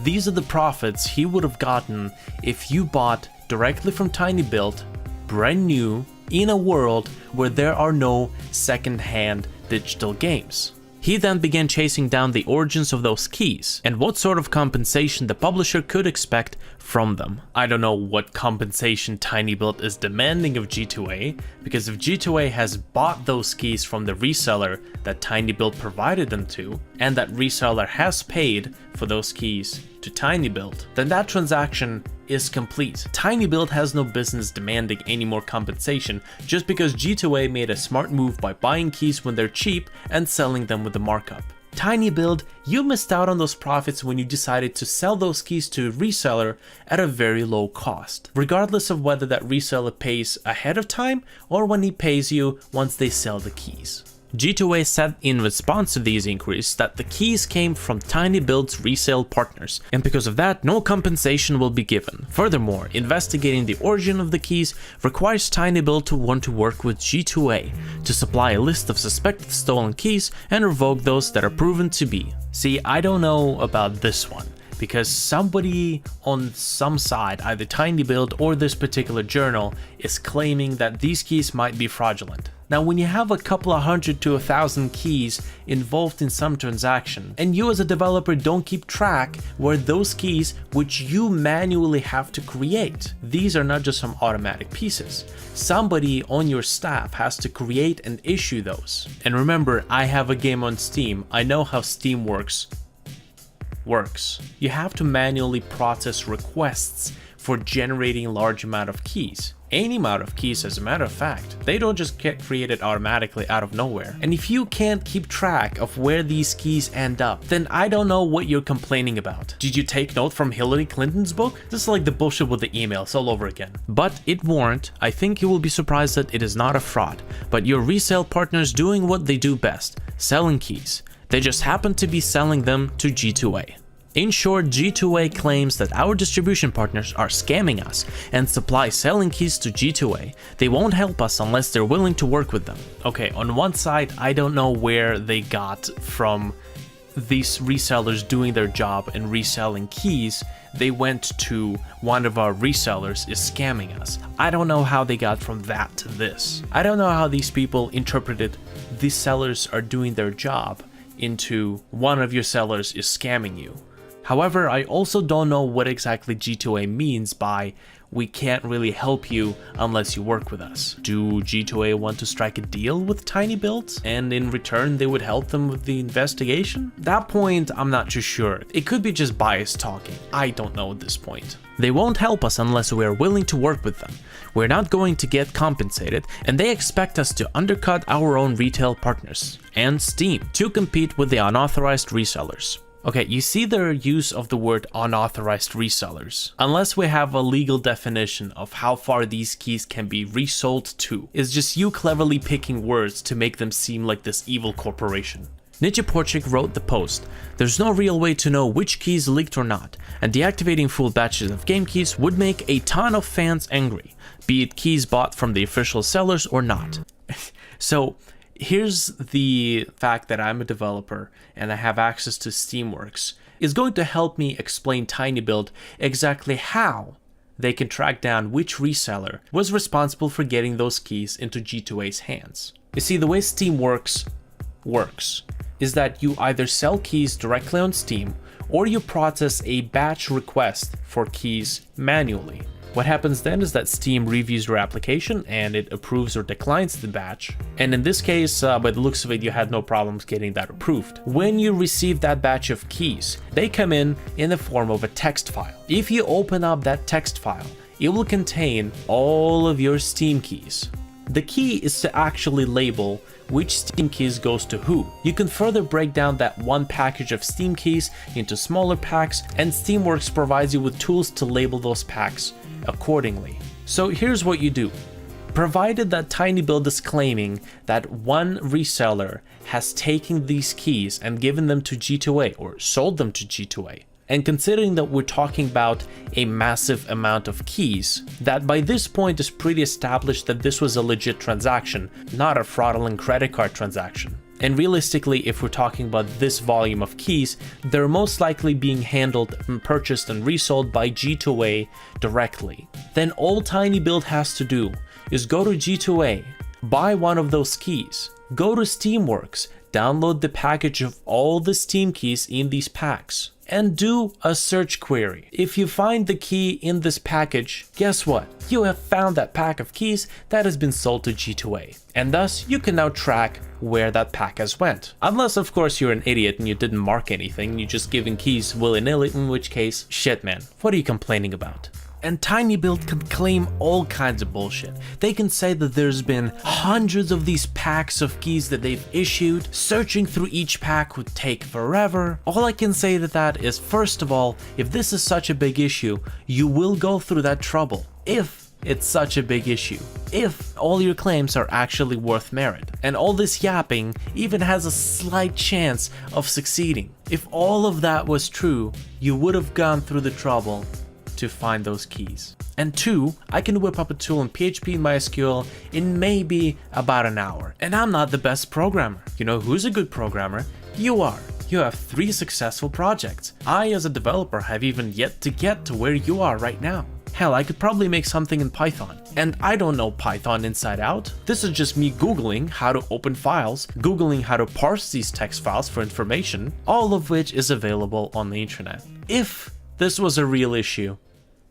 these are the profits he would have gotten if you bought directly from Tiny Build, brand new, in a world where there are no second-hand digital games. He then began chasing down the origins of those keys and what sort of compensation the publisher could expect from them. I don't know what compensation Tiny Build is demanding of G2A, because if G2A has bought those keys from the reseller that Tiny Build provided them to, and that reseller has paid for those keys to Tiny Build, then that transaction is complete. Tiny Build has no business demanding any more compensation just because G2A made a smart move by buying keys when they're cheap and selling them with a markup. Tiny Build, you missed out on those profits when you decided to sell those keys to a reseller at a very low cost, regardless of whether that reseller pays ahead of time or when he pays you once they sell the keys. G2A said in response to these inquiries that the keys came from Tiny Build's resale partners, and because of that, no compensation will be given. Furthermore, investigating the origin of the keys requires Tiny Build to want to work with G2A to supply a list of suspected stolen keys and revoke those that are proven to be. See, I don't know about this one, because somebody on some side, either Tiny Build or this particular journal, is claiming that these keys might be fraudulent. Now, when you have a couple of hundred to 1,000 keys involved in some transaction, and you as a developer don't keep track where those keys, which you manually have to create, these are not just some automatic pieces. Somebody on your staff has to create and issue those. And remember, I have a game on Steam. I know how Steam works. You have to manually process requests for generating a large amount of keys. Any amount of keys, as a matter of fact. They don't just get created automatically out of nowhere. And if you can't keep track of where these keys end up, then I don't know what you're complaining about. Did you take note from Hillary Clinton's book? This is like the bullshit with the emails all over again. But it warned, I think you will be surprised that it is not a fraud, but your resale partners doing what they do best, selling keys. They just happen to be selling them to G2A. In short, G2A claims that our distribution partners are scamming us and supply selling keys to G2A. They won't help us unless they're willing to work with them. Okay, on one side, I don't know where they got from these resellers doing their job and reselling keys. They went to one of our resellers is scamming us. I don't know how they got from that to this. I don't know how these people interpreted these sellers are doing their job into one of your sellers is scamming you. However, I also don't know what exactly G2A means by we can't really help you unless you work with us. Do G2A want to strike a deal with Tiny Build and in return they would help them with the investigation? That point, I'm not too sure. It could be just bias talking. I don't know at this point. They won't help us unless we are willing to work with them. We're not going to get compensated, and they expect us to undercut our own retail partners and Steam to compete with the unauthorized resellers. Okay, you see their use of the word unauthorized resellers. Unless we have a legal definition of how far these keys can be resold to, it's just you cleverly picking words to make them seem like this evil corporation. Ninja Porchik wrote the post, "There's no real way to know which keys leaked or not, and deactivating full batches of game keys would make a ton of fans angry, be it keys bought from the official sellers or not." So, here's the fact that I'm a developer and I have access to Steamworks is going to help me explain TinyBuild exactly how they can track down which reseller was responsible for getting those keys into G2A's hands. You see, the way Steamworks works is that you either sell keys directly on Steam or you process a batch request for keys manually. What happens then is that Steam reviews your application and it approves or declines the batch. And in this case, by the looks of it, you had no problems getting that approved. When you receive that batch of keys, they come in the form of a text file. If you open up that text file, it will contain all of your Steam keys. The key is to actually label which Steam keys goes to who. You can further break down that one package of Steam keys into smaller packs, and Steamworks provides you with tools to label those packs accordingly. So here's what you do. Provided that TinyBuild is claiming that one reseller has taken these keys and given them to G2A or sold them to G2A, and considering that we're talking about a massive amount of keys, that by this point is pretty established that this was a legit transaction, not a fraudulent credit card transaction. And realistically, if we're talking about this volume of keys, they're most likely being handled and purchased and resold by G2A directly. Then all TinyBuild has to do is go to G2A, buy one of those keys, go to Steamworks, download the package of all the Steam keys in these packs, and do a search query. If you find the key in this package, guess what? You have found that pack of keys that has been sold to G2A, and thus you can now track where that pack has went. Unless of course you're an idiot and you didn't mark anything, you just giving keys willy-nilly, in which case, shit man, what are you complaining about? And TinyBuild can claim all kinds of bullshit. They can say that there's been hundreds of these packs of keys that they've issued. Searching through each pack would take forever. All I can say to that is, first of all, if this is such a big issue, you will go through that trouble. If it's such a big issue. If all your claims are actually worth merit. And all this yapping even has a slight chance of succeeding. If all of that was true, you would have gone through the trouble to find those keys. And two, I can whip up a tool in PHP and MySQL in maybe about an hour. And I'm not the best programmer. You know who's a good programmer? You are. You have 3 successful projects. I as a developer have even yet to get to where you are right now. Hell, I could probably make something in Python. And I don't know Python inside out. This is just me Googling how to open files, Googling how to parse these text files for information, all of which is available on the internet. If this was a real issue,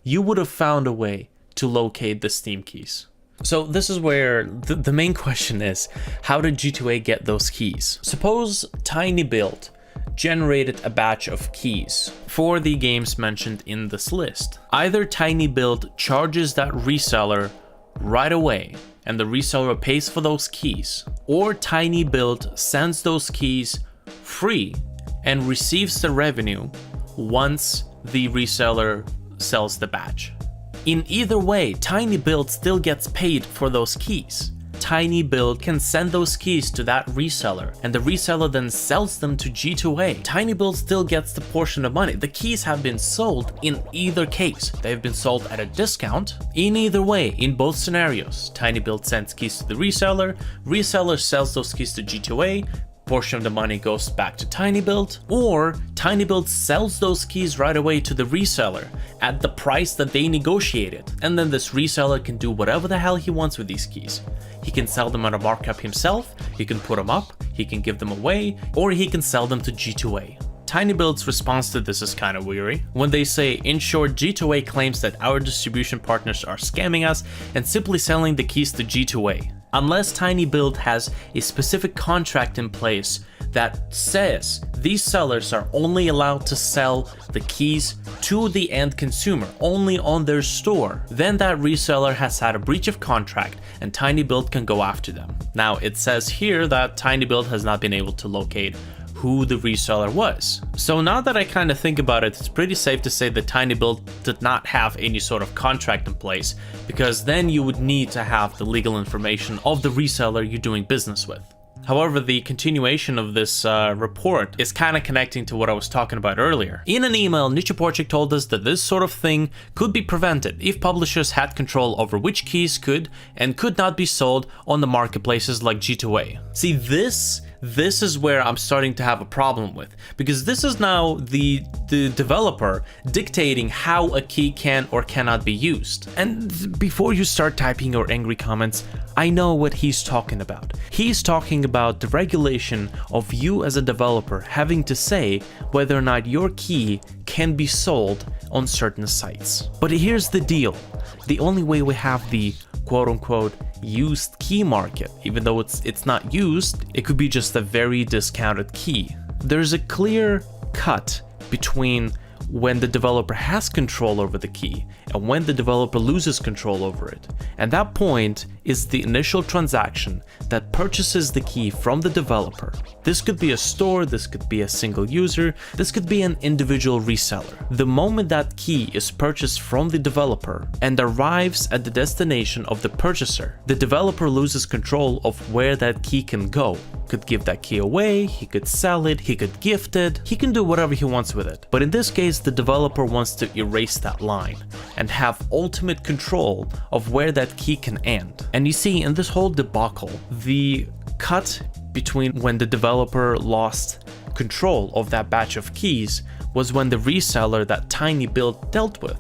you would have found a way to locate the Steam keys. So this is where the main question is, how did G2A get those keys? Suppose TinyBuild generated a batch of keys for the games mentioned in this list. Either TinyBuild charges that reseller right away and the reseller pays for those keys, or TinyBuild sends those keys free and receives the revenue once the reseller sells the batch. In either way, TinyBuild still gets paid for those keys. TinyBuild can send those keys to that reseller, and the reseller then sells them to G2A. TinyBuild still gets the portion of money. The keys have been sold in either case. They've been sold at a discount. In either way, in both scenarios, TinyBuild sends keys to the reseller, reseller sells those keys to G2A, portion of the money goes back to TinyBuild, or TinyBuild sells those keys right away to the reseller at the price that they negotiated, and then this reseller can do whatever the hell he wants with these keys. He can sell them at a markup himself, he can put them up, he can give them away, or he can sell them to G2A. TinyBuild's response to this is kind of weary. When they say, in short, G2A claims that our distribution partners are scamming us and simply selling the keys to G2A. Unless TinyBuild has a specific contract in place that says these sellers are only allowed to sell the keys to the end consumer, only on their store, then that reseller has had a breach of contract and TinyBuild can go after them. Now, it says here that TinyBuild has not been able to locate who the reseller was. So now that I kind of think about it, it's pretty safe to say that TinyBuild did not have any sort of contract in place, because then you would need to have the legal information of the reseller you're doing business with. However, the continuation of this report is kind of connecting to what I was talking about earlier. In an email, Nichiporchik told us that this sort of thing could be prevented if publishers had control over which keys could and could not be sold on the marketplaces like G2A. See, this is where I'm starting to have a problem with, because this is now the developer dictating how a key can or cannot be used. And before you start typing your angry comments, I know what he's talking about. He's talking about the regulation of you as a developer having to say whether or not your key can be sold on certain sites. But here's the deal. The only way we have the quote-unquote used key market, even though it's not used, it could be just a very discounted key. There's a clear cut between when the developer has control over the key and when the developer loses control over it. And that point is the initial transaction that purchases the key from the developer. This could be a store, this could be a single user, this could be an individual reseller. The moment that key is purchased from the developer and arrives at the destination of the purchaser, the developer loses control of where that key can go. Could give that key away, he could sell it, he could gift it, he can do whatever he wants with it. But in this case, the developer wants to erase that line and have ultimate control of where that key can end. And you see, in this whole debacle, the cut between when the developer lost control of that batch of keys was when the reseller that TinyBuild dealt with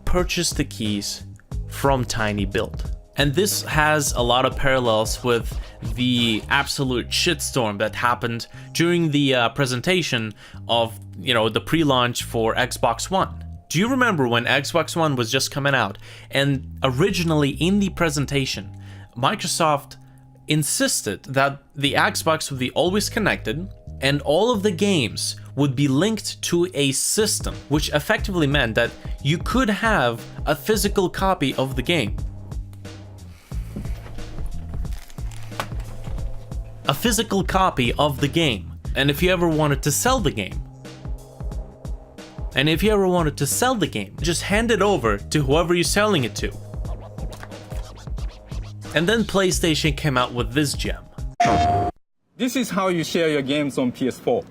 purchased the keys from TinyBuild. And this has a lot of parallels with the absolute shitstorm that happened during the presentation of, the pre-launch for Xbox One. Do you remember when Xbox One was just coming out, and originally in the presentation, Microsoft insisted that the Xbox would be always connected and all of the games would be linked to a system, which effectively meant that you could have a physical copy of the game. A physical copy of the game. And if you ever wanted to sell the game, just hand it over to whoever you're selling it to. And then PlayStation came out with this gem. This is how you share your games on PS4.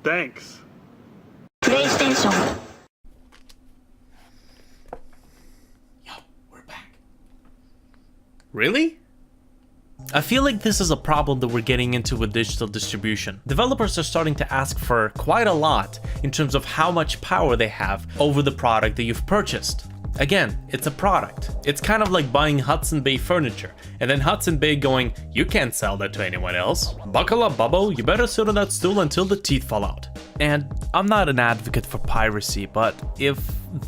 Thanks. PlayStation. Yo, we're back. Really? I feel like this is a problem that we're getting into with digital distribution. Developers are starting to ask for quite a lot in terms of how much power they have over the product that you've purchased. Again, it's a product. It's kind of like buying Hudson Bay furniture, and then Hudson Bay going, you can't sell that to anyone else. Buckle up, Bubbo, you better sit on that stool until the teeth fall out. And I'm not an advocate for piracy, but if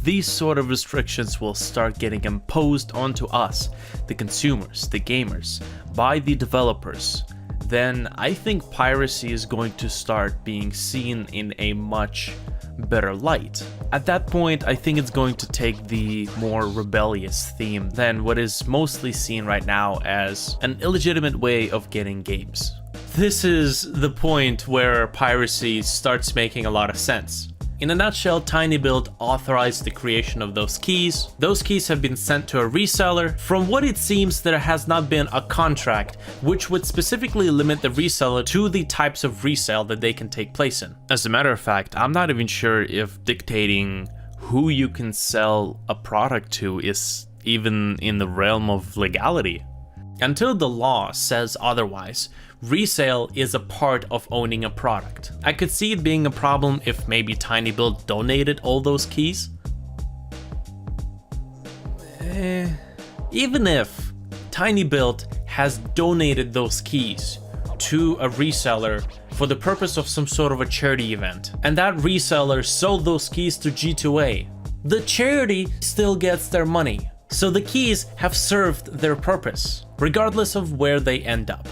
these sort of restrictions will start getting imposed onto us, the consumers, the gamers, by the developers, then I think piracy is going to start being seen in a much better light. At that point, I think it's going to take the more rebellious theme than what is mostly seen right now as an illegitimate way of getting games. This is the point where piracy starts making a lot of sense. In a nutshell, TinyBuild authorized the creation of those keys. Those keys have been sent to a reseller. From what it seems, there has not been a contract which would specifically limit the reseller to the types of resale that they can take place in. As a matter of fact, I'm not even sure if dictating who you can sell a product to is even in the realm of legality. Until the law says otherwise, resale is a part of owning a product. I could see it being a problem if maybe TinyBuild donated all those keys. Even if TinyBuild has donated those keys to a reseller for the purpose of some sort of a charity event, and that reseller sold those keys to G2A, the charity still gets their money. So the keys have served their purpose, regardless of where they end up.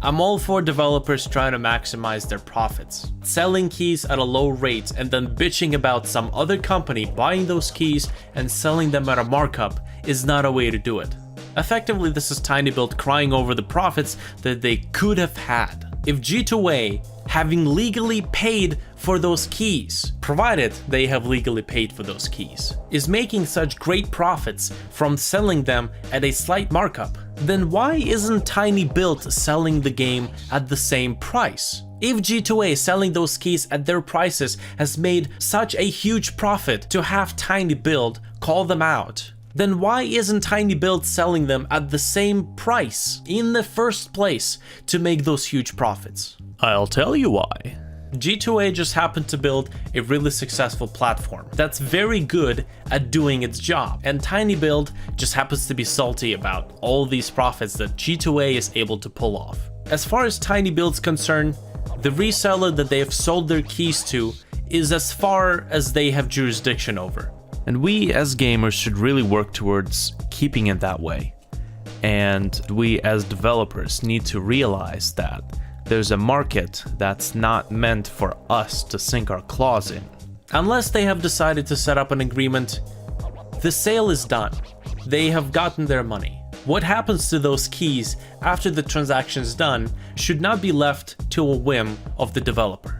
I'm all for developers trying to maximize their profits. Selling keys at a low rate and then bitching about some other company buying those keys and selling them at a markup is not a way to do it. Effectively, this is TinyBuild crying over the profits that they could have had if G2A, having legally paid for those keys, provided they have legally paid for those keys, is making such great profits from selling them at a slight markup, then why isn't TinyBuild selling the game at the same price? If G2A selling those keys at their prices has made such a huge profit to have TinyBuild call them out, then why isn't TinyBuild selling them at the same price in the first place to make those huge profits? I'll tell you why. G2A just happened to build a really successful platform that's very good at doing its job, and TinyBuild just happens to be salty about all these profits that G2A is able to pull off. As far as TinyBuild's concerned, the reseller that they have sold their keys to is as far as they have jurisdiction over. And we as gamers should really work towards keeping it that way. And we as developers need to realize that there's a market that's not meant for us to sink our claws in. Unless they have decided to set up an agreement, the sale is done. They have gotten their money. What happens to those keys after the transaction is done should not be left to a whim of the developer.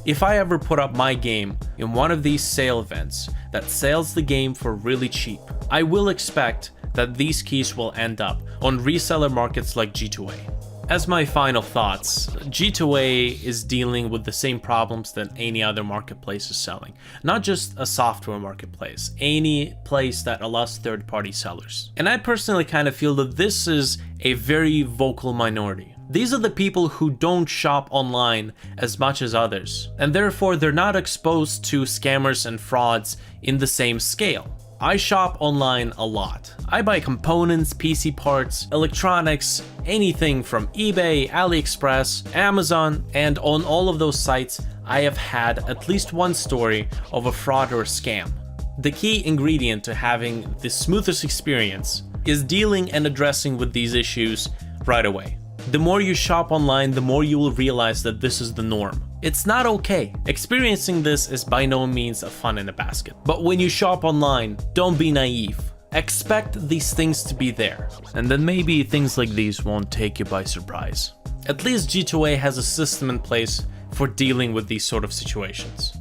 If I ever put up my game in one of these sale events that sells the game for really cheap, I will expect that these keys will end up on reseller markets like G2A. As my final thoughts, G2A is dealing with the same problems that any other marketplace is selling. Not just a software marketplace, any place that allows third-party sellers. And I personally kind of feel that this is a very vocal minority. These are the people who don't shop online as much as others, and therefore they're not exposed to scammers and frauds in the same scale. I shop online a lot. I buy components, PC parts, electronics, anything from eBay, AliExpress, Amazon, and on all of those sites, I have had at least one story of a fraud or scam. The key ingredient to having the smoothest experience is dealing and addressing with these issues right away. The more you shop online, the more you will realize that this is the norm. It's not okay. Experiencing this is by no means a fun in a basket. But when you shop online, don't be naive. Expect these things to be there. And then maybe things like these won't take you by surprise. At least G2A has a system in place for dealing with these sort of situations.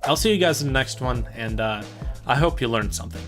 I'll see you guys in the next one, and I hope you learned something.